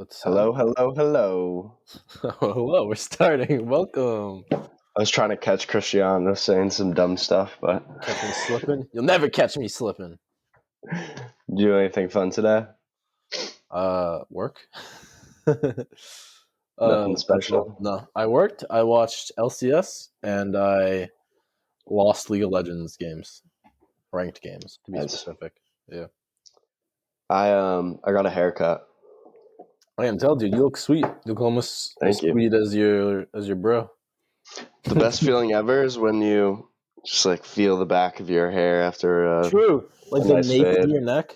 What's up? Hello, hello, hello. Hello, we're starting. Welcome. I was trying to catch Cristiano saying some dumb stuff, but Catch me slipping? You'll never catch me slipping. did you do anything fun today? Work? Nothing That's all. special. No, I worked. I watched LCS, and I lost League of Legends games, ranked games to be Nice. specific. Yeah, I got a haircut. I can tell, dude. You look sweet. You look almost as Thank you. sweet as your bro. The best feeling ever is when you just like feel the back of your hair after True, like a the nice nape of fade. your neck.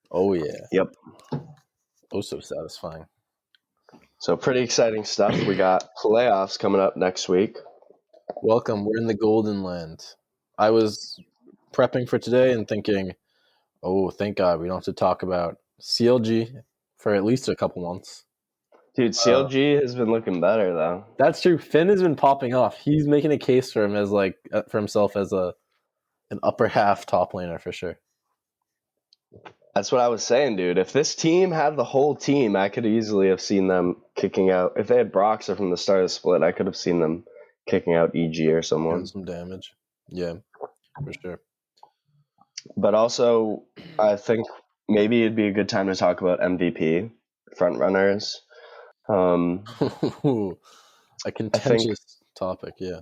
Oh yeah. Yep. Oh, so satisfying. So pretty exciting stuff. We got playoffs coming up next week. Welcome. We're in the golden land. I was prepping for today and thinking, oh, thank God we don't have to talk about CLG for at least a couple months. Dude, CLG has been looking better though. That's true. Finn has been popping off. He's making a case for himself as an upper half top laner for sure. That's what I was saying, dude. If this team had the whole team, I could easily have seen them kicking out. If they had Broxer from the start of the split, I could have seen them kicking out EG or Doing someone. some damage. Yeah, for sure. But also, I think maybe it'd be a good time to talk about MVP frontrunners. A contentious topic, yeah.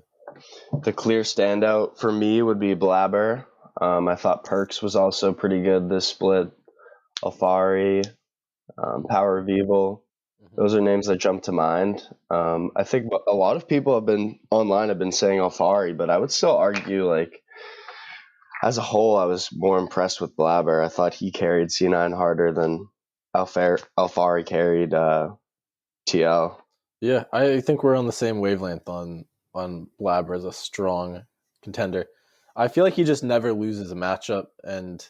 The clear standout for me would be Blabber. I thought Perks was also pretty good this split. Alfari, Power of Evil. Those are names that jump to mind. I think a lot of people have been saying Alfari, but I would still argue, like, as a whole, I was more impressed with Blabber. I thought he carried C9 harder than Alfari carried TL. Yeah, I think we're on the same wavelength on Blabber as a strong contender. I feel like he just never loses a matchup, and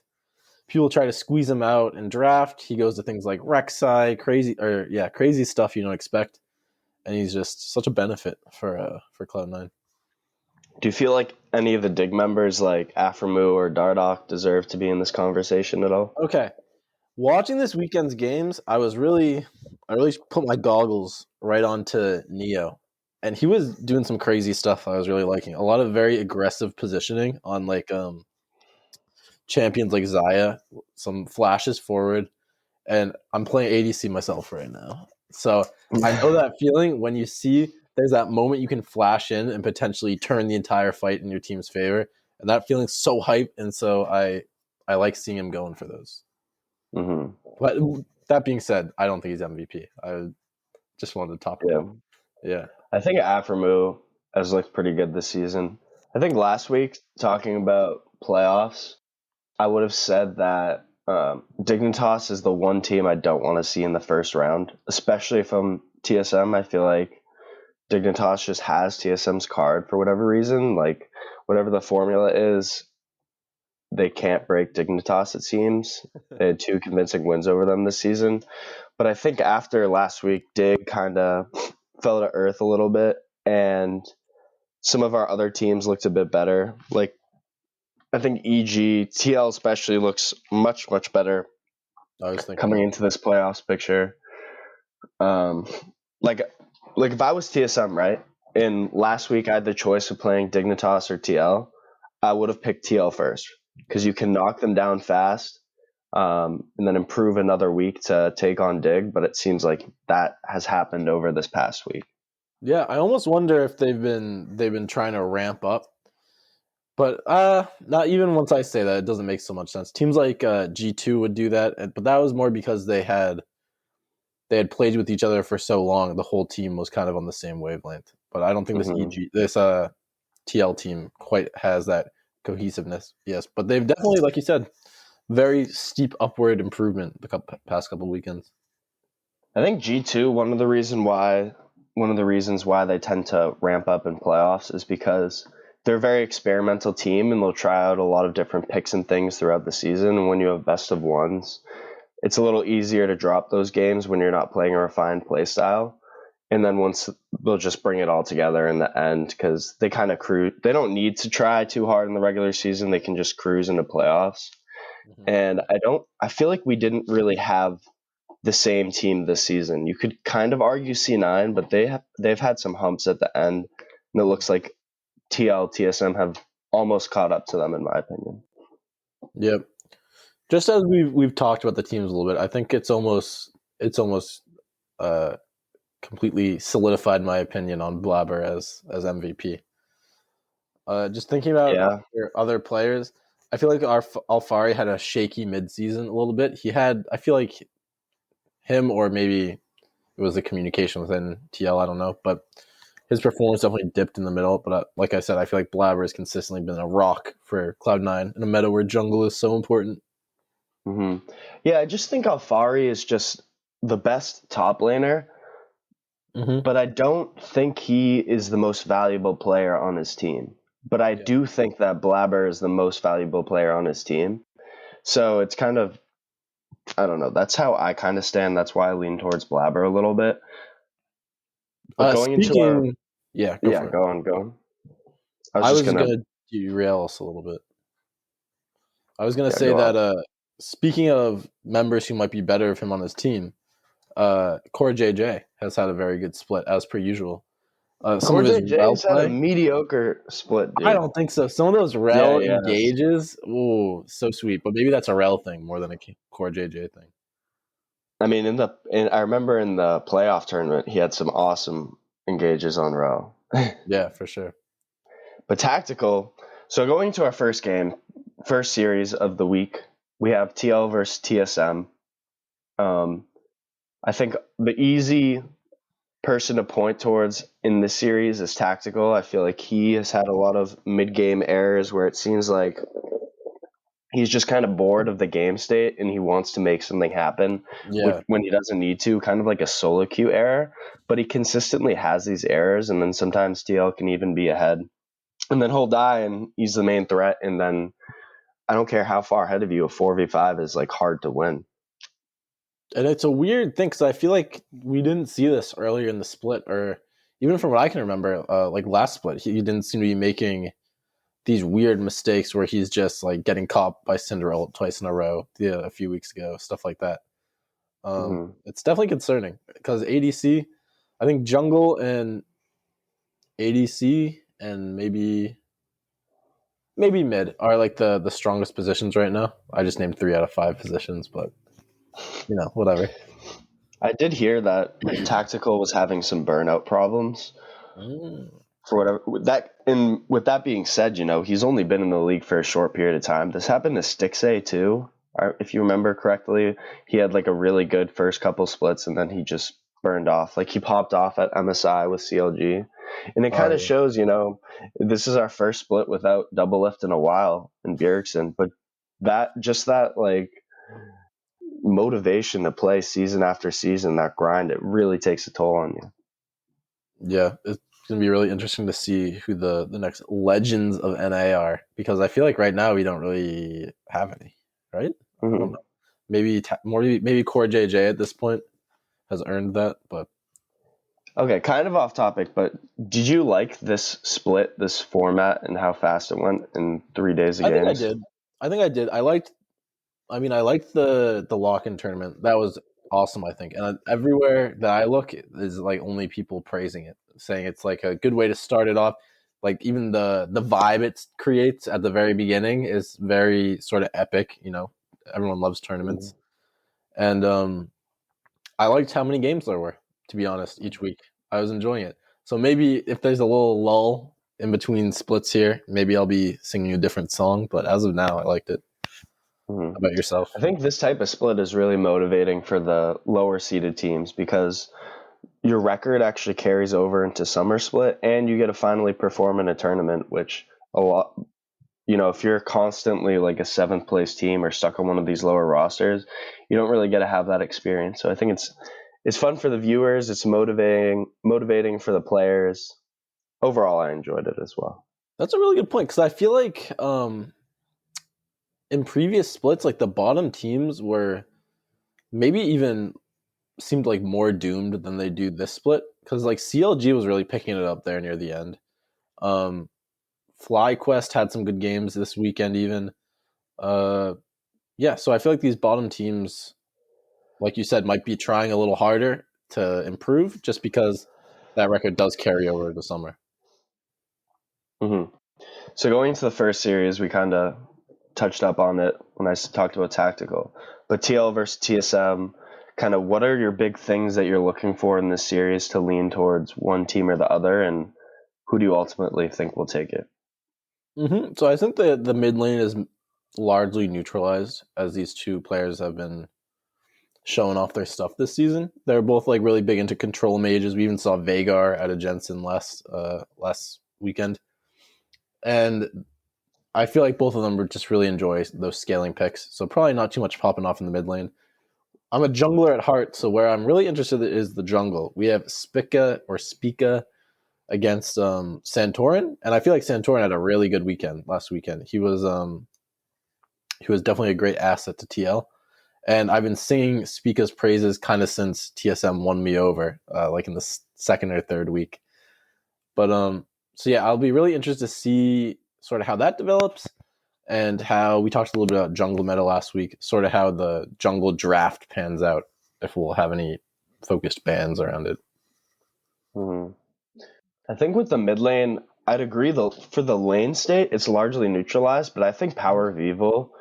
people try to squeeze him out in draft. He goes to things like Rek'Sai, crazy stuff you don't expect, and he's just such a benefit for Cloud9. Do you feel like any of the Dig members, like Aframu or Dardoch, deserve to be in this conversation at all? Okay, watching this weekend's games, I really put my goggles right onto Neo, and he was doing some crazy stuff. I was really liking a lot of very aggressive positioning on champions like Xayah, some flashes forward, and I'm playing ADC myself right now. So I know that feeling when you see there's that moment you can flash in and potentially turn the entire fight in your team's favor, and that feeling's so hype, and so I like seeing him going for those. Mm-hmm. But that being said, I don't think he's MVP. I just wanted to top it up. Yeah. I think Aframu has looked pretty good this season. I think last week, talking about playoffs, I would have said that Dignitas is the one team I don't want to see in the first round, especially from TSM. I feel like Dignitas just has TSM's card for whatever reason. Like, whatever the formula is, they can't break Dignitas, it seems. They had 2 convincing wins over them this season. But I think after last week, Dig kind of fell to earth a little bit, and some of our other teams looked a bit better. Like, I think EG, TL especially, looks much, much better coming into this playoffs picture. Like if I was TSM, right, and last week I had the choice of playing Dignitas or TL, I would have picked TL first because you can knock them down fast and then improve another week to take on Dig, but it seems like that has happened over this past week. Yeah, I almost wonder if they've been trying to ramp up. But not even once I say that, it doesn't make so much sense. Teams like G2 would do that, but that was more because they had played with each other for so long. The whole team was kind of on the same wavelength. But I don't think this TL team quite has that cohesiveness. Yes, but they've definitely, like you said, very steep upward improvement the past couple weekends. I think G2, one of the reasons why they tend to ramp up in playoffs is because they're a very experimental team and they'll try out a lot of different picks and things throughout the season. And when you have best of ones, it's a little easier to drop those games when you're not playing a refined play style. And then once they'll just bring it all together in the end because they kind of cruise. They don't need to try too hard in the regular season. They can just cruise into playoffs. Mm-hmm. And I feel like we didn't really have the same team this season. You could kind of argue C9, but they've had some humps at the end, and it looks like TSM have almost caught up to them, in my opinion. Yep. Just as we've talked about the teams a little bit, I think it's almost completely solidified my opinion on Blabber as MVP. Just thinking about other players, I feel like Alfari had a shaky midseason a little bit. I feel like him, or maybe it was the communication within TL, I don't know, but his performance definitely dipped in the middle. But like I said, I feel like Blabber has consistently been a rock for Cloud9 in a meta where jungle is so important. Mm-hmm. Yeah, I just think Alfari is just the best top laner, but I don't think he is the most valuable player on his team. But I do think that Blabber is the most valuable player on his team. So it's kind of, I don't know. That's how I kind of stand. That's why I lean towards Blabber a little bit. But going into our... Go on. I was going to derail us a little bit. I was going to say that speaking of members who might be better of him on his team, Core JJ has had a very good split, as per usual. Core JJ's had a mediocre split, dude. I don't think so. Some of those Rel engages, ooh, so sweet. But maybe that's a Rel thing more than a Core JJ thing. I mean, I remember in the playoff tournament, he had some awesome engages on Rel. Yeah, for sure. But tactical. So going to our first series of the week, we have TL versus TSM. I think the easy person to point towards in this series is tactical. I feel like he has had a lot of mid-game errors where it seems like he's just kind of bored of the game state and he wants to make something happen when he doesn't need to, kind of like a solo queue error. But he consistently has these errors, and then sometimes TL can even be ahead. And then he'll die and he's the main threat, and then I don't care how far ahead of you, a 4v5 is like hard to win. And it's a weird thing because I feel like we didn't see this earlier in the split, or even from what I can remember, like last split, he didn't seem to be making these weird mistakes where he's just like getting caught by Cinderella twice in a row a few weeks ago, stuff like that. It's definitely concerning because ADC, I think jungle and ADC and maybe mid are like the strongest positions right now. I just named 3 out of 5 positions, but whatever. I did hear that Tactical was having some burnout problems for whatever that. And with that being said, he's only been in the league for a short period of time. This happened to Stixay too, if you remember correctly. He had like a really good first couple splits, and then he just burned off. Like he popped off at MSI with CLG, and it kind of shows. This is our first split without double lift in a while in Bjergsen, but that like motivation to play season after season, that grind, it really takes a toll on you. Yeah, it's going to be really interesting to see who the next legends of NA are, because I feel like right now we don't really have any, right? I don't know. Maybe Core JJ at this point has earned that, but... Okay, kind of off topic, but did you like this split, this format, and how fast it went in 3 days of games? I think I did. I liked the lock-in tournament. That was awesome, I think. And everywhere that I look is like only people praising it, saying it's like a good way to start it off. Like even the vibe it creates at the very beginning is very sort of epic. Everyone loves tournaments. And I liked how many games there were, to be honest, each week. I was enjoying it. So maybe if there's a little lull in between splits here, maybe I'll be singing a different song. But as of now, I liked it. How about yourself? I think this type of split is really motivating for the lower seeded teams because your record actually carries over into summer split, and you get to finally perform in a tournament, which a lot, if you're constantly like a 7th place team or stuck on one of these lower rosters, you don't really get to have that experience. So I think it's fun for the viewers. It's motivating for the players. Overall, I enjoyed it as well. That's a really good point, because I feel like in previous splits, like the bottom teams were maybe even seemed like more doomed than they do this split, because like CLG was really picking it up there near the end. FlyQuest had some good games this weekend even. So I feel like these bottom teams like you said, might be trying a little harder to improve just because that record does carry over the summer. Mm-hmm. So going into the first series, we kind of touched up on it when I talked about tactical. But TL versus TSM, kind of what are your big things that you're looking for in this series to lean towards one team or the other, and who do you ultimately think will take it? Mm-hmm. So I think the mid lane is largely neutralized as these two players have been showing off their stuff this season. They're both like really big into control mages. We even saw Veigar at a Jensen last weekend, and I feel like both of them would just really enjoy those scaling picks. So probably not too much popping off in the mid lane. I'm a jungler at heart, so where I'm really interested is the jungle. We have Spica against Santorin, and I feel like Santorin had a really good weekend last weekend. He was definitely a great asset to TL. And I've been singing Spica's praises kind of since TSM won me over, like in the second or third week. But so yeah, I'll be really interested to see sort of how that develops, and how we talked a little bit about jungle meta last week, sort of how the jungle draft pans out, if we'll have any focused bans around it. Mm-hmm. I think with the mid lane, I'd agree though for the lane state, it's largely neutralized, but I think Power of Evil,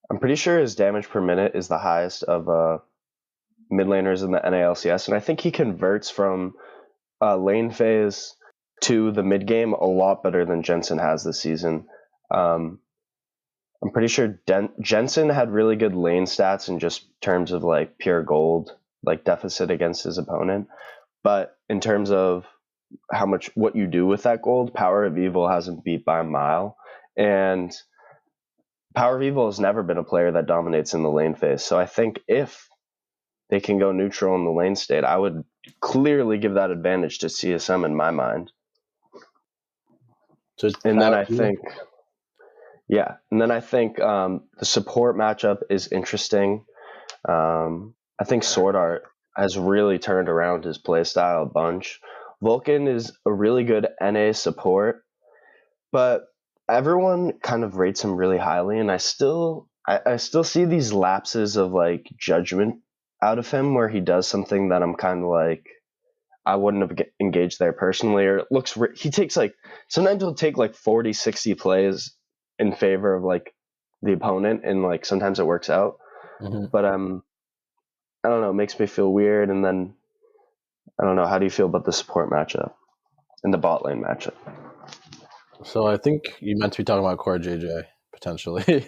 I'm pretty sure his damage per minute is the highest of mid laners in the NALCS, and I think he converts from lane phase to the mid game a lot better than Jensen has this season. I'm pretty sure Jensen had really good lane stats in just terms of like pure gold, like deficit against his opponent. But in terms of what you do with that gold, Power of Evil hasn't beat by a mile. And Power of Evil has never been a player that dominates in the lane phase. So I think if they can go neutral in the lane state, I would clearly give that advantage to CSM in my mind. So And then I think, the support matchup is interesting. I think Sword Art has really turned around his playstyle a bunch. Vulcan is a really good NA support, but everyone kind of rates him really highly, and I still see these lapses of like judgment out of him where he does something that I'm kind of like I wouldn't have engaged there personally, or it looks he takes like sometimes he'll take like 40 60 plays in favor of like the opponent, and like sometimes it works out. Mm-hmm. But I don't know, it makes me feel weird. And then I don't know, how do you feel about the support matchup and the bot lane matchup? So I think you meant to be talking about Core JJ potentially.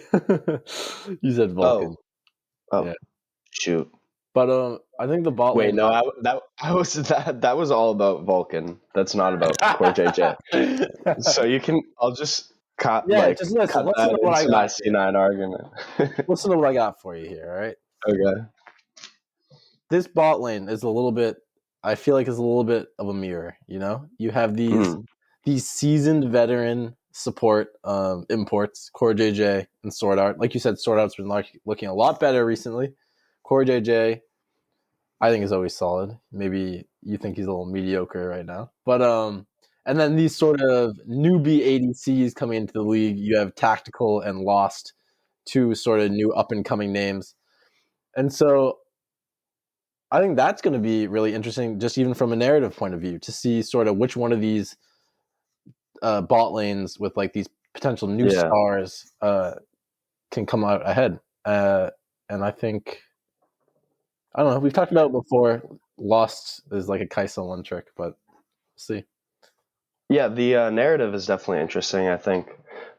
You said Vulcan. Oh, Yeah. shoot. But I think the bot Wait, lane. no, that was all about Vulcan. That's not about Core JJ. So I'll just cut Yeah, just listen. cut Listen that to what I into my got here. C9 argument. Listen to what I got for you here. All right. Okay. This bot lane is a little bit. I feel like is a little bit of a mirror. You know, you have these seasoned veteran support imports, Core JJ and Sword Art. Like you said, Sword Art's been looking a lot better recently. Core JJ, I think, is always solid. Maybe you think he's a little mediocre right now, but and then these sort of newbie ADCs coming into the league. You have Tactical and Lost, two sort of new up and coming names, and so I think that's going to be really interesting, just even from a narrative point of view, to see sort of which one of these bot lanes with like these potential new stars can come out ahead. And I think, I don't know, we've talked about it before. Lost is like a Kaisa one trick, but we'll see. Yeah, the narrative is definitely interesting. I think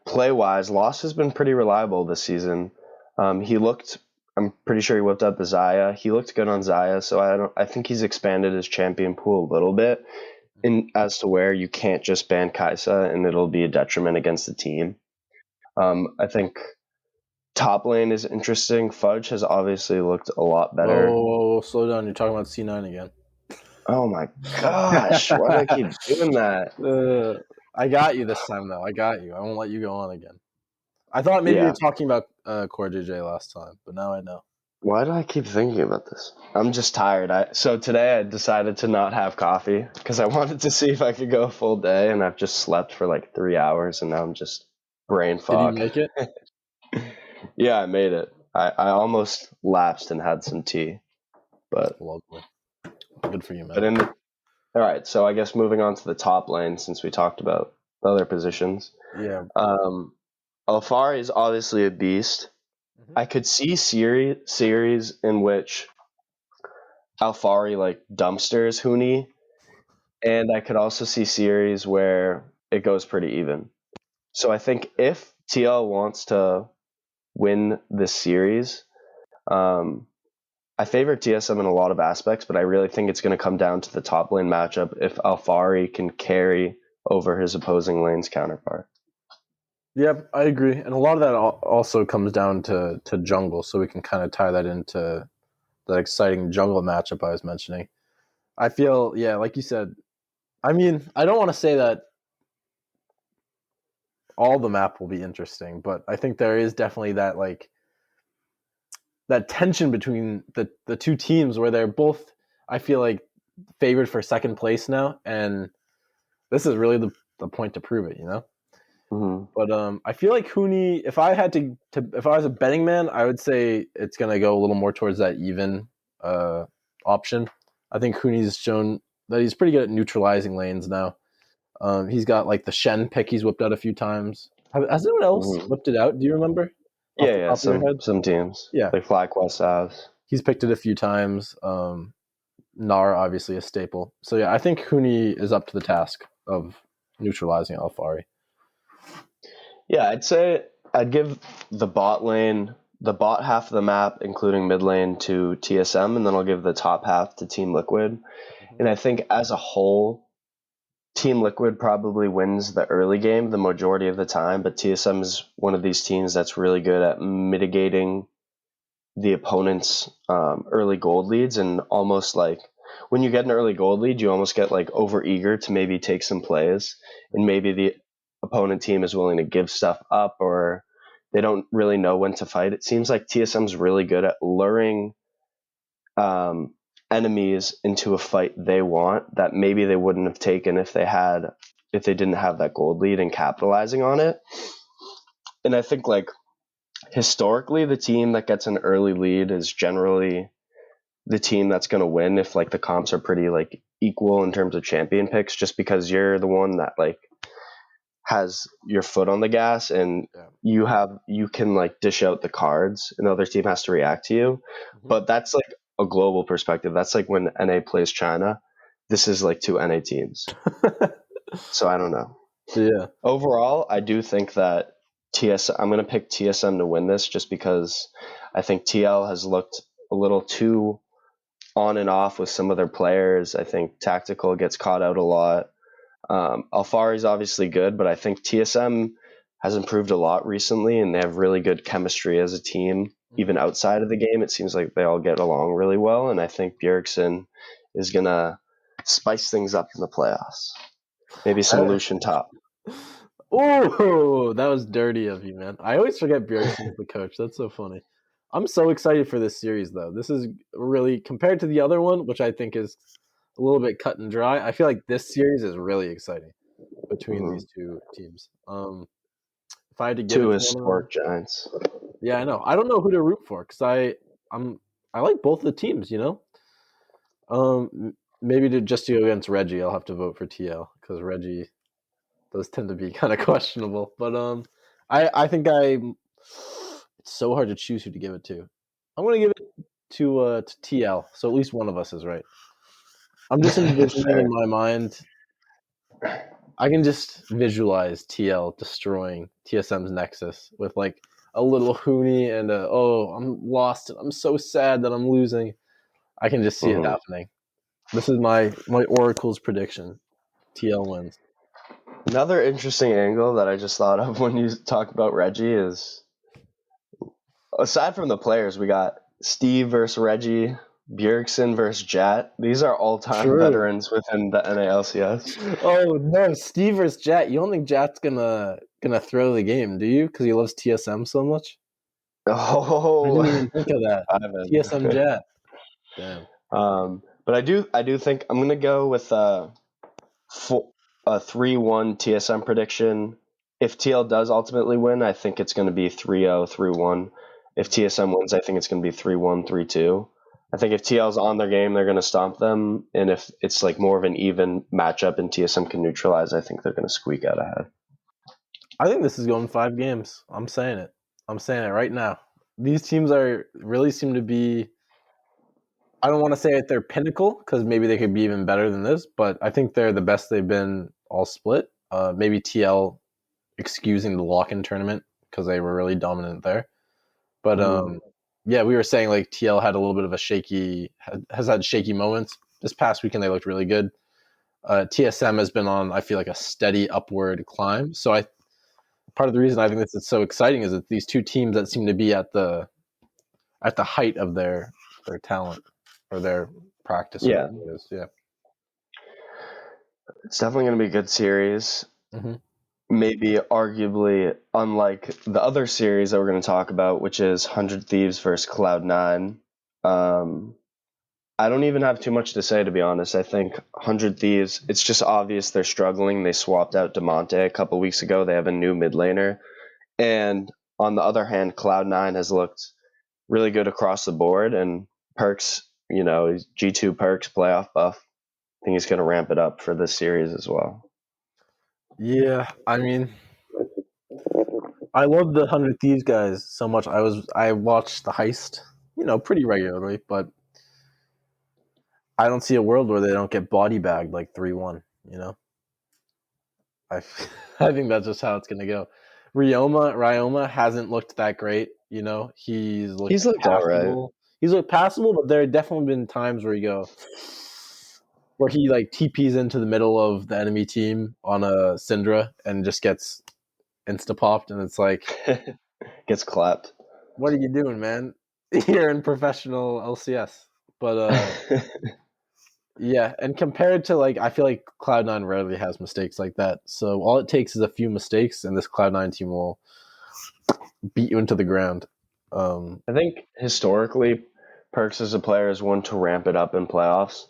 play wise, Lost has been pretty reliable this season. I'm pretty sure he whipped out the Xayah. He looked good on Xayah, so I think he's expanded his champion pool a little bit, in as to where you can't just ban Kaisa and it'll be a detriment against the team. I think top lane is interesting. Fudge has obviously looked a lot better. Whoa, slow down. You're talking about C9 again. Oh my gosh, why do I keep doing that? I got you this time, though. I got you. I won't let you go on again. I thought maybe you Yeah. were talking about Core JJ last time, but now I know. Why do I keep thinking about this? I'm just tired. So today I decided to not have coffee because I wanted to see if I could go a full day, and I've just slept for like 3 hours, and now I'm just brain Did you fog. make it? Yeah, I made it. I almost lapsed and had some tea. But Lovely. Good for you, but man. all right, so I guess moving on to the top lane since we talked about the other positions. Yeah. Alfari is obviously a beast. I could see series in which Alfari like dumpsters Huni, and I could also see series where it goes pretty even. So I think if TL wants to win this series, I favor TSM in a lot of aspects, but I really think it's going to come down to the top lane matchup if Alfari can carry over his opposing lane's counterpart. Yep, I agree. And a lot of that also comes down to jungle, so we can kind of tie that into the exciting jungle matchup I was mentioning. I feel, yeah, like you said, I mean, I don't want to say that all the map will be interesting, but I think there is definitely that like that tension between the two teams where they're both, I feel like, favored for second place now, and this is really the point to prove it, you know. Mm-hmm. But I feel like Huni, if I had to if I was a betting man, I would say it's gonna go a little more towards that even option. I think Huni's shown that he's pretty good at neutralizing lanes now. He's got like the Shen pick he's whipped out a few times. Has anyone else Mm-hmm. whipped it out? Do you remember off the Yeah, top of your head? some teams Yeah, like FlyQuest has. he's picked it a few times. Nara obviously a staple. So yeah, I think Huni is up to the task of neutralizing Alfari. Yeah, I'd say I'd give the bot lane, the bot half of the map, including mid lane, to TSM, and then I'll give the top half to Team Liquid. And I think as a whole, Team Liquid probably wins the early game the majority of the time, but TSM is one of these teams that's really good at mitigating the opponent's early gold leads, and almost like when you get an early gold lead, you almost get like over eager to maybe take some plays, and maybe the opponent team is willing to give stuff up, or they don't really know when to fight. It seems like TSM's really good at luring enemies into a fight they want that maybe they wouldn't have taken if they didn't have that gold lead, and capitalizing on it. And I think like historically, the team that gets an early lead is generally the team that's going to win if like the comps are pretty like equal in terms of champion picks, just because you're the one that like has your foot on the gas, and you can like dish out the cards and the other team has to react to you. But that's like a global perspective. That's like when NA plays China. This is like two NA teams. So I don't know. Yeah. Overall, I do think that I'm going to pick TSM to win this, just because I think TL has looked a little too on and off with some of their players. I think Tactical gets caught out a lot. Alfari's obviously good, but I think TSM has improved a lot recently, and they have really good chemistry as a team. Even outside of the game, it seems like they all get along really well, and I think Bjergsen is going to spice things up in the playoffs. Maybe some Lucian top. Oh, that was dirty of you, man. I always forget Bjergsen's the coach. That's so funny. I'm so excited for this series, though. This is really, compared to the other one, which I think is a little bit cut and dry, I feel like this series is really exciting between these two teams. If I had to give Two it to one of them, historic giants. yeah, I know. I don't know who to root for because I like both the teams, you know. Maybe just to go against Reggie, I'll have to vote for TL because Reggie, those tend to be kind of questionable. But I think it's so hard to choose who to give it to. I'm gonna give it to TL, so at least one of us is right. I'm just envisioning in my mind. I can just visualize TL destroying TSM's Nexus with like a little Huni and I'm lost. I'm so sad that I'm losing. I can just see it happening. This is my Oracle's prediction. TL wins. Another interesting angle that I just thought of when you talk about Reggie is, aside from the players, we got Steve versus Reggie, Bjergsen versus Jat. These are all-time True. veterans within the NALCS. Oh no, Steve versus Jat. You don't think Jat's gonna throw the game, do you? Because he loves TSM so much. I Oh, didn't even think of that. TSM Ivan. Jat. Damn. But I do think I'm gonna go with a 3-1 TSM prediction. If TL does ultimately win, I think it's going to be 3-0, 3-1. If TSM wins, I think it's going to be 3-1, 3-2. I think if TL's on their game, they're going to stomp them. And if it's like more of an even matchup and TSM can neutralize, I think they're going to squeak out ahead. I think this is going 5 games. I'm saying it. I'm saying it right now. These teams really seem to be. I don't want to say at their pinnacle because maybe they could be even better than this, but I think they're the best they've been all split. Maybe TL excusing the lock-in tournament because they were really dominant there. But yeah, we were saying like TL had a little bit of has had shaky moments. This past weekend they looked really good. TSM has been on, I feel like, a steady upward climb. So part of the reason I think this is so exciting is that these two teams that seem to be at the height of their talent or their practice. Yeah. Yeah. It's definitely going to be a good series. Mm-hmm. Maybe arguably unlike the other series that we're going to talk about, which is 100 Thieves versus Cloud9. I don't even have too much to say, to be honest. I think 100 Thieves, it's just obvious they're struggling. They swapped out Demonte a couple weeks ago. They have a new mid laner. And on the other hand, Cloud9 has looked really good across the board. And Perks, G2 Perks, playoff buff. I think he's going to ramp it up for this series as well. Yeah, I mean, I love the 100 Thieves guys so much. I watched the heist, pretty regularly, but I don't see a world where they don't get body bagged like 3-1, I I think that's just how it's going to go. Ryoma hasn't looked that great, He's looked all right. He's looked passable, but there have definitely been times where he like TPs into the middle of the enemy team on a Syndra and just gets insta-popped, and it's like, gets clapped. What are you doing, man? You're in professional LCS. But yeah, and compared to I feel like Cloud9 rarely has mistakes like that. So all it takes is a few mistakes, and this Cloud9 team will beat you into the ground. I think historically, Perks as a player is one to ramp it up in playoffs.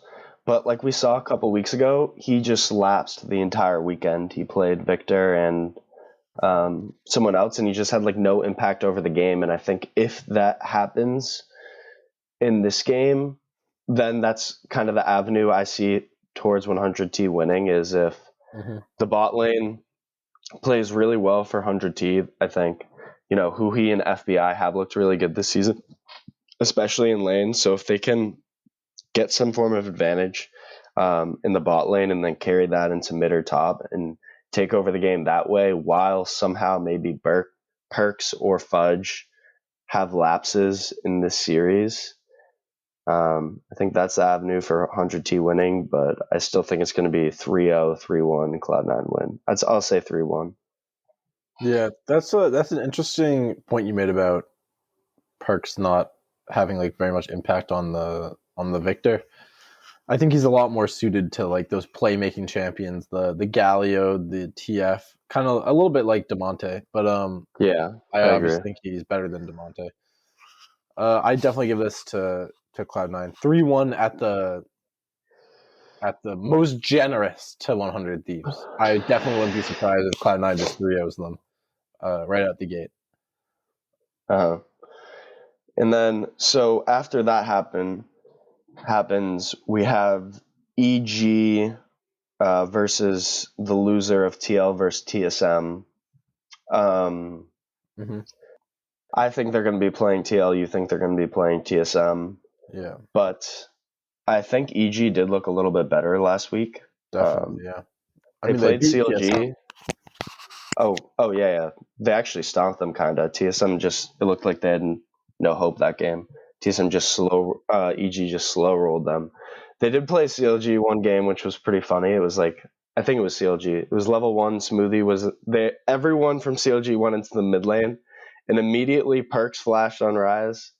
But like we saw a couple weeks ago, he just lapsed the entire weekend. He played Victor and someone else, and he just had no impact over the game. And I think if that happens in this game, then that's kind of the avenue I see towards 100T winning, is if the bot lane plays really well for 100T. I think, Huhi and FBI have looked really good this season, especially in lane. So if they can get some form of advantage in the bot lane and then carry that into mid or top and take over the game that way, while somehow maybe Perks or Fudge have lapses in this series, I think that's the avenue for 100T winning, but I still think it's going to be 3-0, 3-1 Cloud9 win. I'll say 3-1. Yeah, that's an interesting point you made about Perks not having very much impact on the Victor. I think he's a lot more suited to those playmaking champions, the Galio, the TF, kind of a little bit like Demonte, but yeah, I obviously think he's better than Demonte. I definitely give this to Cloud9. 3-1 at the most generous to 100 Thieves. I definitely wouldn't be surprised if Cloud9 just 3-0s them right out the gate. And then, so after that happens, we have EG versus the loser of TL versus TSM. I think they're going to be playing TL. You think they're going to be playing TSM. Yeah. But I think EG did look a little bit better last week. Definitely, yeah. They played CLG. Oh, yeah. They actually stomped them, kind of. TSM it looked like they had no hope that game. TSM EG just slow rolled them. They did play CLG one game, which was pretty funny. It was I think it was CLG. It was level 1. Smoothie everyone from CLG went into the mid lane, and immediately Perks flashed on Ryze,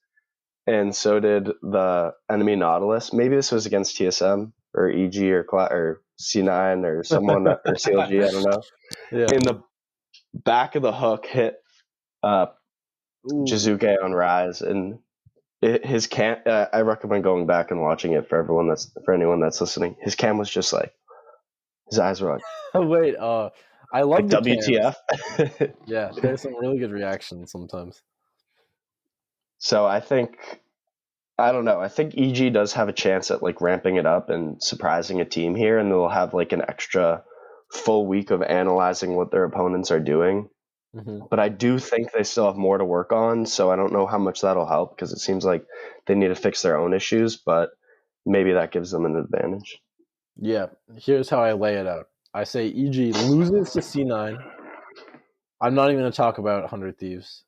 and so did the enemy Nautilus. Maybe this was against TSM or EG or C9 or someone or CLG. I don't know. Yeah. In the back of the hook hit Jizuke on Ryze, and his cam. I recommend going back and watching it for anyone that's listening. His cam was just his eyes were wait. I love the WTF. Yeah, there's some really good reactions sometimes. So I think I don't know. I think EG does have a chance at like ramping it up and surprising a team here, and they'll have like an extra full week of analyzing what their opponents are doing. Mm-hmm. But I do think they still have more to work on, so I don't know how much that'll help because it seems like they need to fix their own issues, but maybe that gives them an advantage. Yeah, here's how I lay it out. I say EG loses to C9. I'm not even going to talk about 100 Thieves.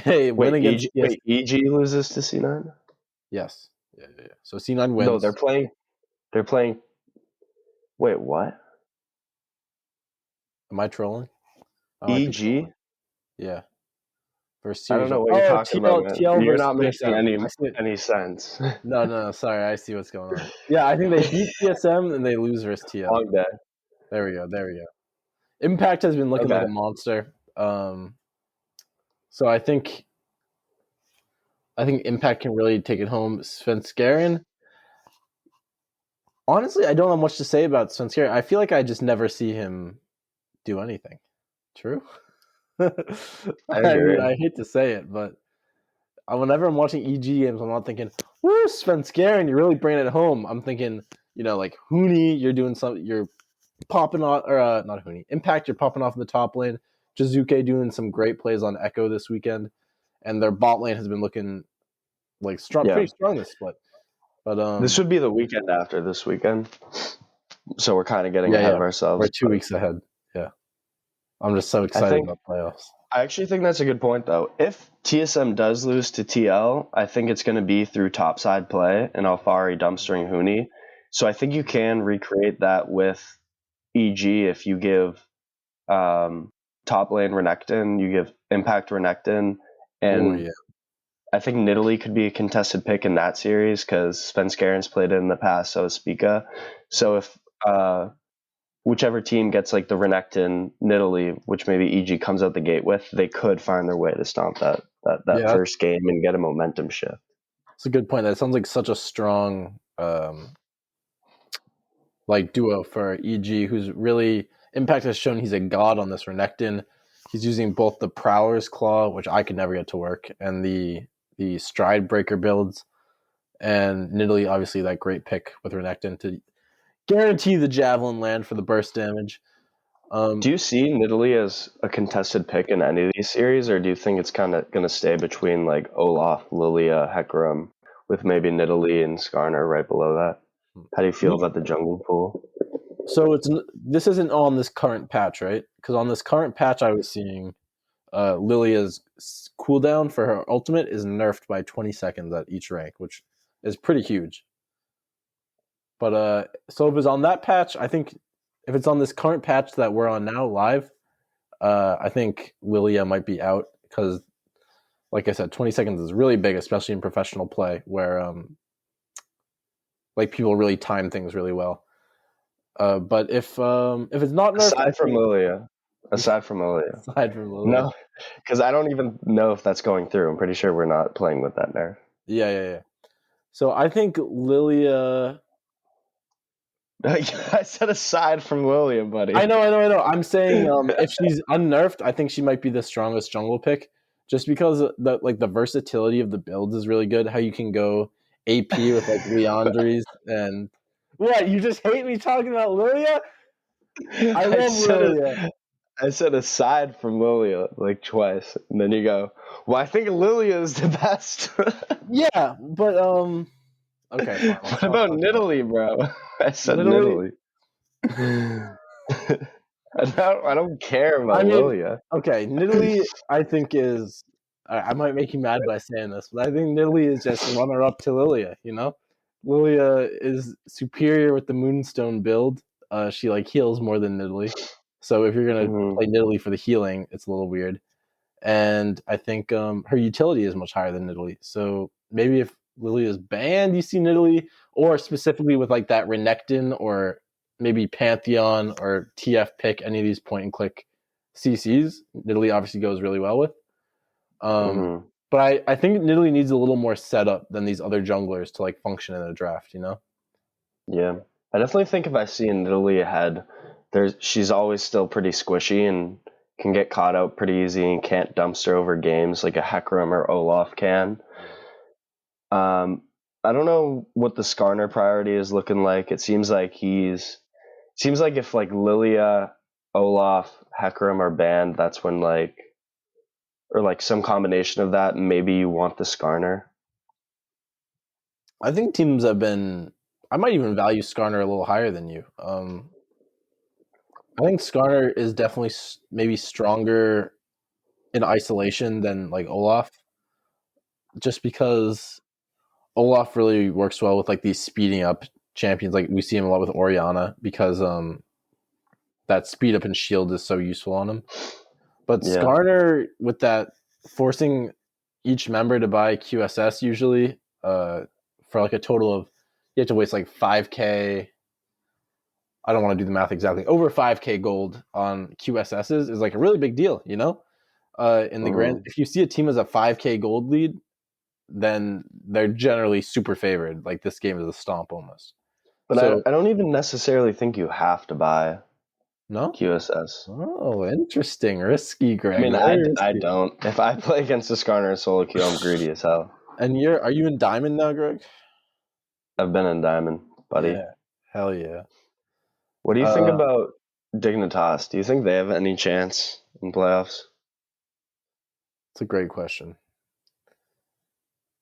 They win against TS. Wait, EG loses to C9? Yes. Yeah. So C9 No, wins. they're playing. Wait, what? Am I trolling? I might be trolling. EG? Yeah. Versus I don't TS. know what you're Oh, talking about, man. TL You're versus not making TSM. I see it. any sense. No. Sorry, I see what's going on. Yeah, I think they beat TSM and they lose versus TL. Long day. There we go. Impact has been looking like Okay. a monster. So I think Impact can really take it home. Svenskeren. Honestly, I don't have much to say about Svenskeren. I feel like I just never see him do anything. True. I I mean, agree. I hate to say it, but whenever I'm watching EG games, I'm not thinking, "Woo, Svenskeren, you're really bringing it home." I'm thinking, like Hooney, you're doing something, you're popping off, or not Hooney, Impact, you're popping off in the top lane. Jizuke doing some great plays on Echo this weekend, and their bot lane has been looking like strong, Yeah. pretty strong this split. But This would be the weekend after this weekend. So we're kind of getting ahead of we're ourselves. 2 weeks ahead. Yeah, I'm just so I excited think about playoffs. I actually think that's a good point though. If TSM does lose to TL, I think it's going to be through topside play and Alfari dumpstering Hooney. So I think you can recreate that with EG if you give top lane Renekton, you give Impact Renekton, Oh and yeah, I think Nidalee could be a contested pick in that series because Svenskaren's played it in the past, so is Spica. So if whichever team gets like the Renekton, Nidalee, which maybe EG comes out the gate with, they could find their way to stomp that yeah. first game and get a momentum shift. That's a good point. That sounds like such a strong like duo for EG, who's really Impact has shown he's a god on this Renekton. He's using both the Prowler's Claw, which I could never get to work, and the Stride Breaker builds. And Nidalee, obviously, that great pick with Renekton to guarantee the Javelin land for the burst damage. Do you see Nidalee as a contested pick in any of these series, or do you think it's kind of going to stay between like Olaf, Lilia, Hecarim, with maybe Nidalee and Skarner right below that? How do you feel about the jungle pool? So this isn't on this current patch, right? Because on this current patch, I was seeing Lilia's cooldown for her ultimate is nerfed by 20 seconds at each rank, which is pretty huge. But so if it's on that patch, I think if it's on this current patch that we're on now live, I think Lilia might be out because, like I said, 20 seconds is really big, especially in professional play where like people really time things really well. But if it's not nerfed, Aside from Lilia, aside from Lilia, aside from Lilia, no, because I don't even know if that's going through. I'm pretty sure we're not playing with that nerf. yeah. So I think Lilia. I said aside from Lilia, buddy. I know. I'm saying if she's unnerfed, I think she might be the strongest jungle pick, just because the versatility of the builds is really good. How you can go AP with like Leandries and what? You just hate me talking about Lilia? I love Lilia. I said aside from Lilia like twice, and then you go, "Well, I think Lilia is the best." Yeah, but okay, fine. What about Nidalee, bro? I said Literally, Nidalee. I don't care I about mean, Lilia. okay, Nidalee, I think is. I might make you mad by saying this, but I think Nidalee is just runner up to Lilia. Lilia is superior with the Moonstone build. She like heals more than Nidalee, so if you're gonna Mm-hmm. play Nidalee for the healing, it's a little weird. And I think her utility is much higher than Nidalee. So maybe if Lilia is banned, you see Nidalee, or specifically with like that Renekton or maybe Pantheon or TF pick, any of these point and click CCs. Nidalee obviously goes really well with. Mm-hmm. But I think Nidalee needs a little more setup than these other junglers to like function in a draft. Yeah, I definitely think if I see Nidalee ahead, she's always still pretty squishy and can get caught out pretty easy and can't dumpster over games like a Hecarim or Olaf can. I don't know what the Skarner priority is looking like. It seems like if like Lilia, Olaf, Hecarim are banned, that's when or like some combination of that, maybe you want the Skarner. I think teams have been. I might even value Skarner a little higher than you. I think Skarner is definitely maybe stronger in isolation than like Olaf, just because Olaf really works well with like these speeding up champions. Like we see him a lot with Orianna because that speed up and shield is so useful on him. But Yeah. Skarner with that forcing each member to buy QSS usually for like a total of you have to waste like 5k. I don't want to do the math exactly. Over 5k gold on QSSs is like a really big deal, you know? In the grand, if you see a team as a 5k gold lead, then they're generally super favored. Like this game is a stomp almost. But So I don't even necessarily think you have to buy no. QSS. Oh, interesting, risky, I Greg. mean, Very I risky. don't. If I play against a Skarner solo queue, I'm greedy as hell. And are you in Diamond now, Greg? I've been in Diamond, buddy. Yeah, hell yeah. What do you think about Dignitas? Do you think they have any chance in playoffs? It's a great question.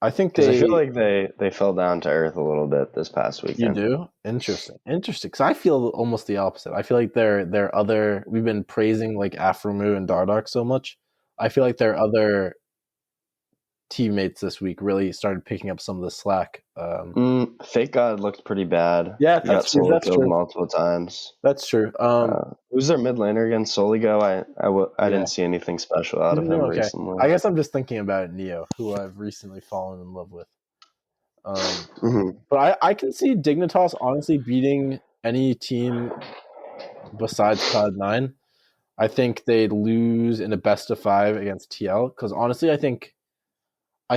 I think Because I feel like they fell down to earth a little bit this past You weekend. do? Interesting. Because I feel almost the opposite. I feel like their other. We've been praising like Afromu and Dardoch so much. I feel like their other teammates this week really started picking up some of the slack. Fake God looked pretty bad. Yeah, He got that's true. solo That's killed true. multiple times. That's true. Who's their mid laner again? Soligo? I Yeah. didn't see anything special out of him Okay. recently. I guess I'm just thinking about Neo, who I've recently fallen in love with. But I can see Dignitas honestly beating any team besides Cloud9. I think they'd lose in a best of 5 against TL because honestly, I think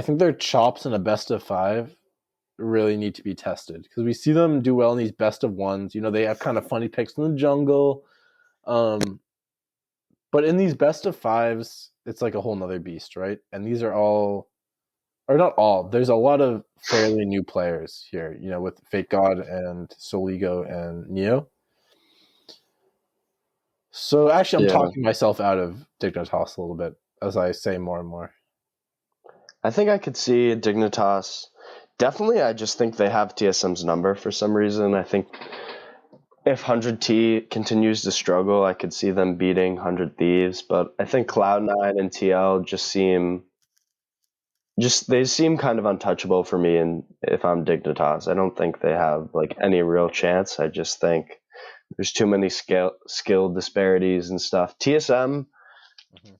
their chops in a best of 5 really need to be tested because we see them do well in these best of 1s. You know, they have kind of funny picks in the jungle, but in these best of 5s, it's like a whole nother beast, right? And these are all, or not all. There's a lot of fairly new players here. You know, with Fake God and Soligo and Neo. So actually, I'm Yeah. talking myself out of Dignitas a little bit as I say more and more. I think I could see Dignitas. Definitely, I just think they have TSM's number for some reason. I think if 100T continues to struggle, I could see them beating 100 Thieves. But I think Cloud9 and TL they seem kind of untouchable for me. And if I'm Dignitas, I don't think they have like any real chance. I just think there's too many skill disparities and stuff. TSM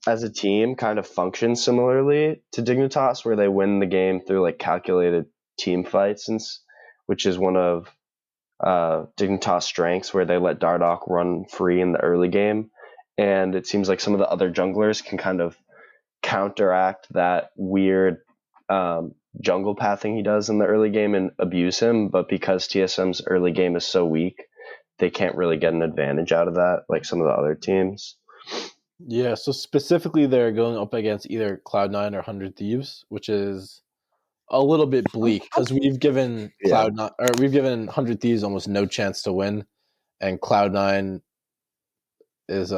as a team kind of functions similarly to Dignitas, where they win the game through like calculated team fights, which is one of Dignitas' strengths, where they let Dardoch run free in the early game, and it seems like some of the other junglers can kind of counteract that weird jungle pathing he does in the early game and abuse him. But because TSM's early game is so weak, they can't really get an advantage out of that like some of the other teams. Yeah, so specifically they're going up against either Cloud9 or 100 Thieves, which is a little bit bleak because we've given Cloud9 or we've given 100 Thieves almost no chance to win, and Cloud9 is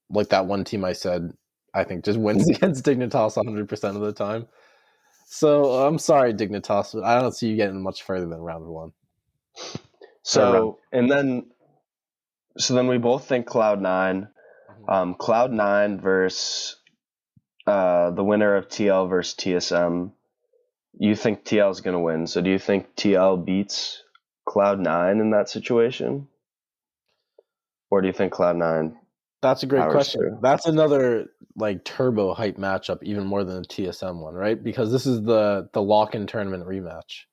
like that one team I said I think just wins against Dignitas 100% of the time. So I'm sorry, Dignitas, but I don't see you getting much further than round 1. So then we both think Cloud9. Cloud9 versus the winner of TL versus TSM. You think TL is going to win. So do you think TL beats Cloud9 in that situation? Or do you think Cloud9? That's a great powers question. through? That's another like turbo hype matchup, even more than the TSM one, right? Because this is the lock-in tournament rematch,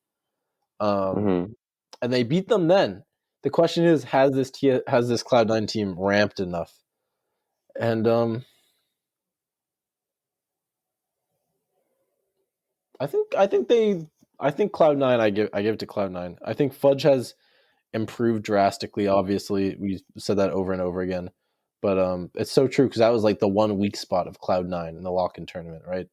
and they beat them. Then the question is, has this Cloud9 team ramped enough? And I think Cloud9. I give it to Cloud9. I think Fudge has improved drastically. Obviously, we said that over and over again, but it's so true because that was like the one weak spot of Cloud9 in the lock-in tournament, right?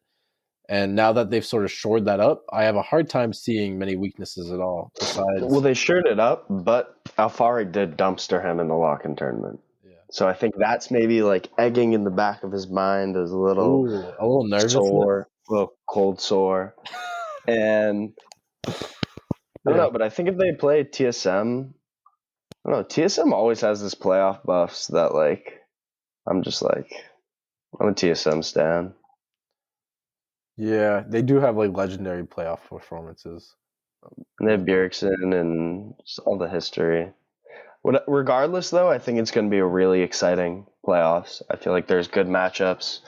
And now that they've sort of shored that up, I have a hard time seeing many weaknesses at all. Besides, Well, they shored it up, but Alfari did dumpster him in the lock-in tournament. yeah. So I think that's maybe like egging in the back of his mind as a little nervousness. sore, a little cold sore. And I don't know, but I think if they play TSM, I don't know, TSM always has this playoff buffs that like I'm just like I'm a TSM stan. Yeah, they do have like legendary playoff performances. And they have Bjergsen and just all the history. Regardless, though, I think it's going to be a really exciting playoffs. I feel like there's good matchups,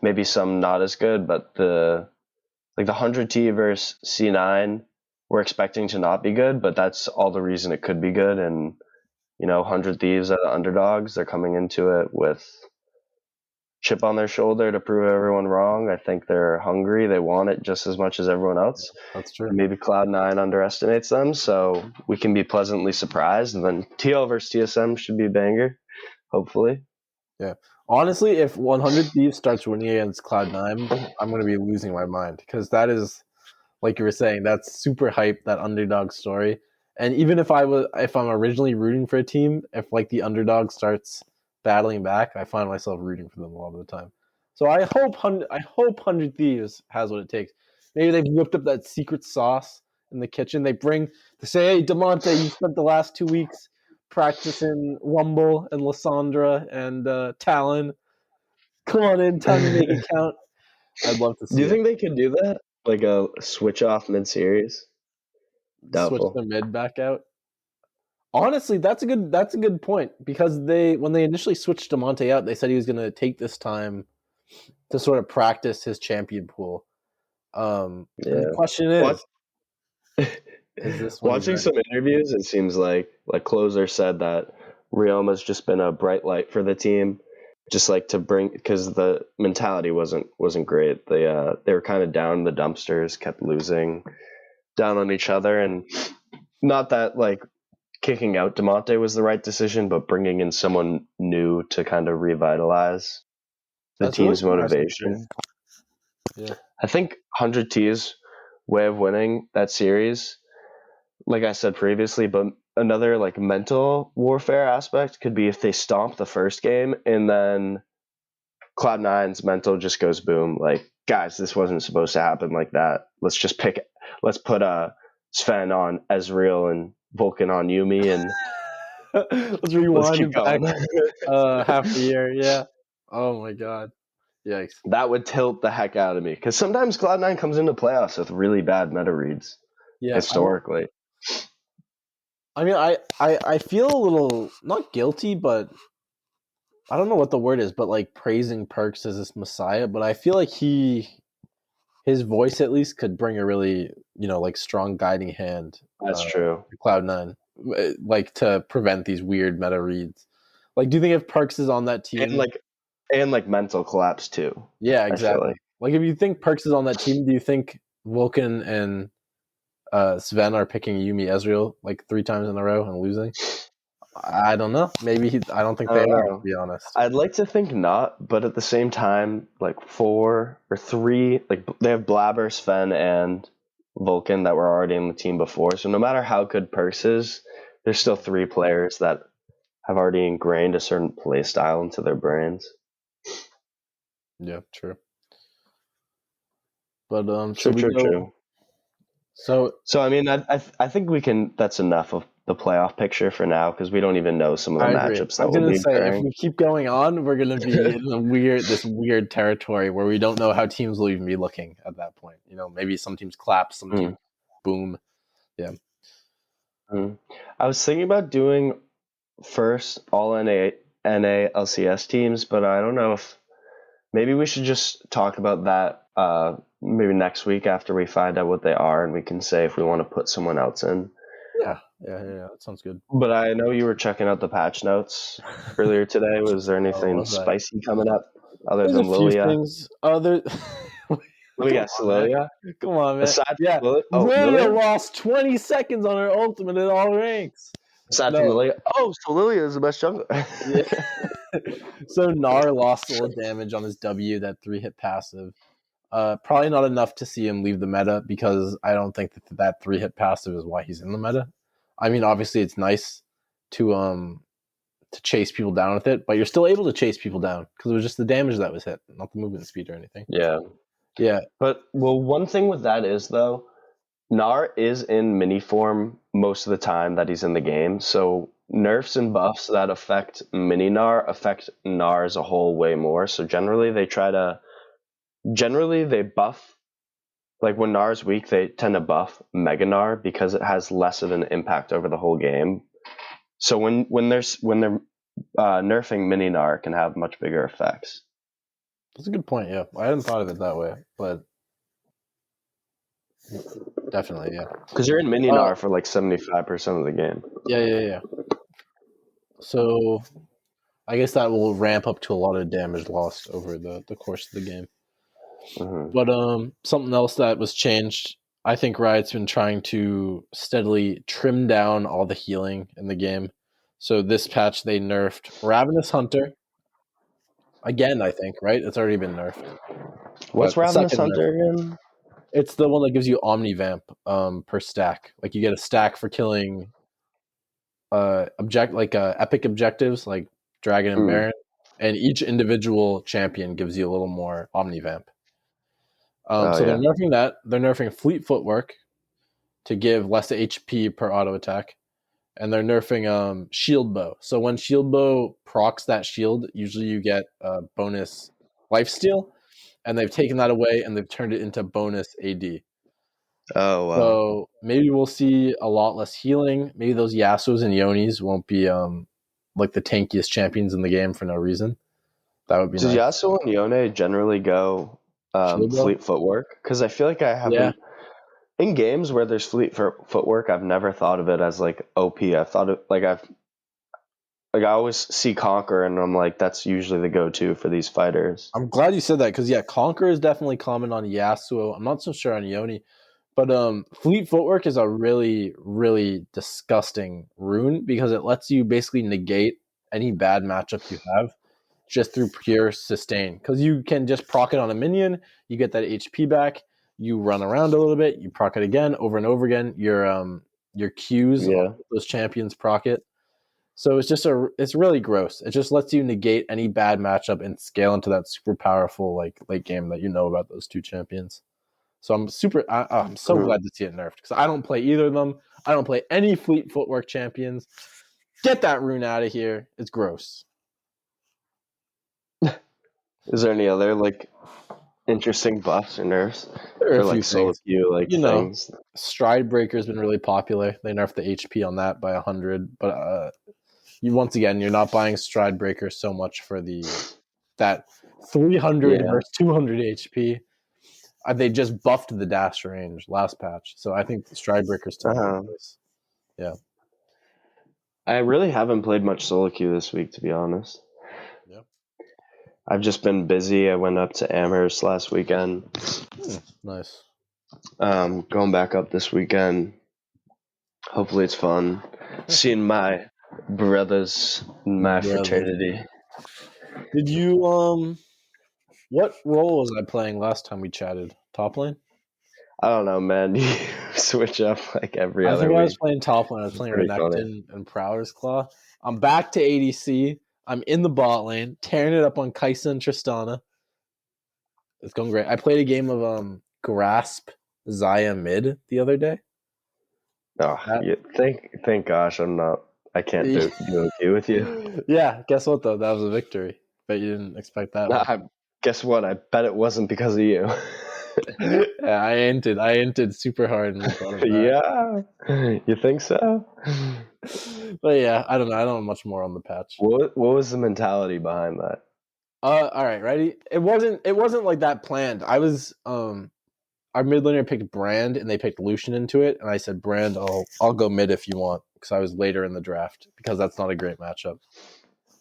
maybe some not as good, but the 100T versus C9, we're expecting to not be good, but that's all the reason it could be good. And 100 Thieves are the underdogs. They're coming into it with chip on their shoulder to prove everyone wrong. I think they're hungry. They want it just as much as everyone else. That's true. Maybe Cloud9 underestimates them, so we can be pleasantly surprised. And then TL versus TSM should be a banger, hopefully. Yeah. Honestly, if 100 Thieves starts winning against Cloud9, I'm going to be losing my mind because that is, like you were saying, that's super hype, that underdog story. And even if I'm originally rooting for a team, if like the underdog starts battling back, I find myself rooting for them a lot of the time. So I hope 100 Thieves has what it takes. Maybe they've whipped up that secret sauce in the kitchen. They say, hey, Demonte, you spent the last 2 weeks practicing Rumble and Lysandra and Talon. Come on in, time to make it count. I'd love to see it. Do you think they could do that? Like a switch off mid-series? Switch their mid back out. Honestly, that's a good point because when they initially switched Demonte out, they said he was going to take this time to sort of practice his champion pool. And the question is this watching some interviews? It seems like Closer said that Ryoma's just been a bright light for the team, just like to bring because the mentality wasn't great. They were kind of down in the dumpsters, kept losing, down on each other, and not that like kicking out Demonte was the right decision, but bringing in someone new to kind of revitalize the team's motivation. Yeah. I think 100 T's way of winning that series, like I said previously, but another like mental warfare aspect could be if they stomp the first game and then Cloud9's mental just goes boom. Like, guys, this wasn't supposed to happen like that. Let's put Sven on Ezreal and Vulcan on Yumi and let's rewind back half a year. Yeah. Oh my god. Yikes. That would tilt the heck out of me because sometimes Cloud9 comes into playoffs with really bad meta reads. Yeah, historically. I mean, I feel a little not guilty, but I don't know what the word is, but like praising Perkz as this messiah. But I feel like his voice at least could bring a really like strong guiding hand. That's true. Cloud9, like to prevent these weird meta reads. Like, do you think if Perkz is on that team, and mental collapse too? Yeah, exactly. Like if you think Perkz is on that team, do you think Vulcan and Sven are picking Yumi Ezreal like 3 times in a row and losing? I don't know. Maybe I don't think they are, to be honest. I'd like to think not, but at the same time, like 4 or 3, like they have Blabber, Sven, and Vulcan that were already in the team before. So no matter how good Perkz is, there's still 3 players that have already ingrained a certain play style into their brains. Yeah, true. But true. So I mean, I think we can. That's enough of the playoff picture for now because we don't even know some of the matchups. I was gonna say if we keep going on, we're gonna be in this weird territory where we don't know how teams will even be looking at that point. Maybe some teams clap, some teams boom. Yeah. I was thinking about doing first all NA LCS teams, but I don't know if maybe we should just talk about that maybe next week after we find out what they are, and we can say if we want to put someone else in. Yeah, that sounds good. But I know you were checking out the patch notes earlier today. Was there anything spicy coming up other than Lilia? Things. Let me guess, Lilia? Come on, man. Lilia lost 20 seconds on her ultimate in all ranks. Aside from Lilia. Oh, so Lilia is the best jungler. Yeah. So Gnar lost a little damage on his W, that 3-hit passive. Probably not enough to see him leave the meta because I don't think that 3-hit passive is why he's in the meta. I mean, obviously it's nice to chase people down with it, but you're still able to chase people down because it was just the damage that was hit, not the movement speed or anything. Yeah. Yeah. But, one thing with that is, though, Gnar is in mini form most of the time that he's in the game, so nerfs and buffs that affect mini Gnar affect Gnar as a whole way more. So generally they buff, like when Gnar's weak, they tend to buff Mega Gnar because it has less of an impact over the whole game. So when they're nerfing mini Gnar, it can have much bigger effects. That's a good point, yeah. I hadn't thought of it that way, but definitely, yeah. Because you're in mini Gnar for like 75% of the game. Yeah. So I guess that will ramp up to a lot of damage lost over the course of the game. Mm-hmm. But something else that was changed, I think Riot's been trying to steadily trim down all the healing in the game. So this patch they nerfed Ravenous Hunter. Again, I think, right? It's already been nerfed. What's Ravenous Hunter again? It's the one that gives you Omnivamp per stack. Like you get a stack for killing epic objectives like Dragon and Baron, and each individual champion gives you a little more Omnivamp. They're nerfing that. They're nerfing Fleet Footwork to give less HP per auto attack, and they're nerfing Shield Bow. So when Shield Bow procs that shield, usually you get bonus lifesteal, and they've taken that away and they've turned it into bonus AD. Oh, wow. So maybe we'll see a lot less healing. Maybe those Yasuos and Yonis won't be like the tankiest champions in the game for no reason. That would be nice. Does Yasuo and Yone generally go Fleet Footwork? Because I feel like I haven't... In games where there's Fleet Footwork, I've never thought of it as like OP. I thought it I always see Conquer and I'm like, that's usually the go-to for these fighters. I'm glad you said that because Conquer is definitely common on Yasuo. I'm not so sure on Yone. But Fleet Footwork is a really, really disgusting rune because it lets you basically negate any bad matchup you have just through pure sustain. Because you can just proc it on a minion, you get that HP back, you run around a little bit, you proc it again over and over again. Your Qs, those champions proc it. So it's really gross. It just lets you negate any bad matchup and scale into that super powerful like late game that you know about those two champions. So I'm so glad to see it nerfed because I don't play either of them. I don't play any Fleet Footwork champions. Get that rune out of here. It's gross. Is there any other like interesting buffs or nerfs for like solo queue things? Stride Breaker has been really popular. They nerfed the HP on that by 100, but you're not buying Stride Breaker so much for that 300 versus 200 HP. They just buffed the dash range last patch, so I think the Stride Breaker's still nice. Yeah. I really haven't played much solo queue this week, to be honest. Yep. I've just been busy. I went up to Amherst last weekend. Nice. Going back up this weekend. Hopefully it's fun. Seeing my brothers in my fraternity. Did you what role was I playing last time we chatted? Top lane? I don't know, man. You switch up like every other week. I think I was playing top lane. I was playing Renekton and Prowler's Claw. I'm back to ADC. I'm in the bot lane, tearing it up on Kai'Sa and Tristana. It's going great. I played a game of Grasp Xayah mid the other day. Oh, thank gosh I can't do a queue with you. Yeah, guess what though? That was a victory. Bet you didn't expect that. Guess what? I bet it wasn't because of you. Yeah, I entered super hard and yeah, you think so? But yeah, I don't know. I don't know much more on the patch. What was the mentality behind that? All right, ready? It wasn't like that planned. I was our mid laner picked Brand and they picked Lucian into it, and I said, Brand, I'll go mid if you want, because I was later in the draft because that's not a great matchup.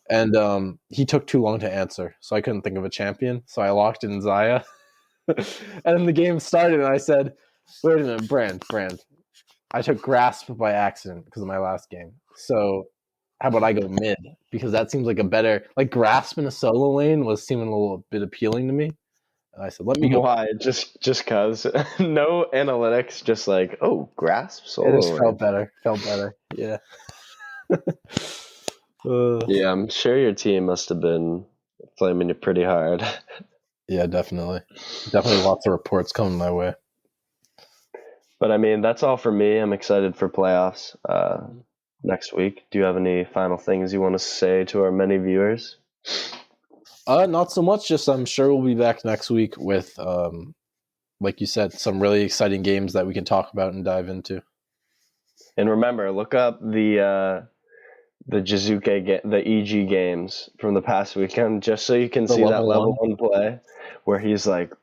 And he took too long to answer, so I couldn't think of a champion. So I locked in Xayah. And then the game started, and I said, wait a minute, Brand. I took Grasp by accident because of my last game. So how about I go mid? Because that seems like a better... Like, Grasp in a solo lane was seeming a little bit appealing to me. I said, let me go. Why? Just cause no analytics, just like, oh, grasp It solo just lane. felt better. Felt better. Yeah. Yeah, I'm sure your team must have been flaming you pretty hard. Yeah, definitely. Definitely lots of reports coming my way. But I mean, that's all for me. I'm excited for playoffs next week. Do you have any final things you want to say to our many viewers? Not so much. Just I'm sure we'll be back next week with, like you said, some really exciting games that we can talk about and dive into. And remember, look up the Jizuke, the EG games from the past weekend, just so you can see that level 1 play where he's like,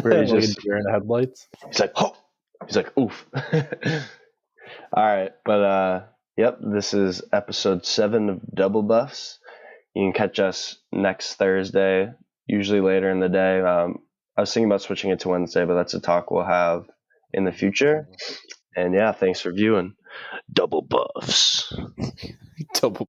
where he's like just a deer in the headlights. He's like, oh, he's like, oof. All right, but yep, this is episode 7 of Double Buffs. You can catch us next Thursday, usually later in the day. I was thinking about switching it to Wednesday, but that's a talk we'll have in the future. And yeah, thanks for viewing Double Buffs. Double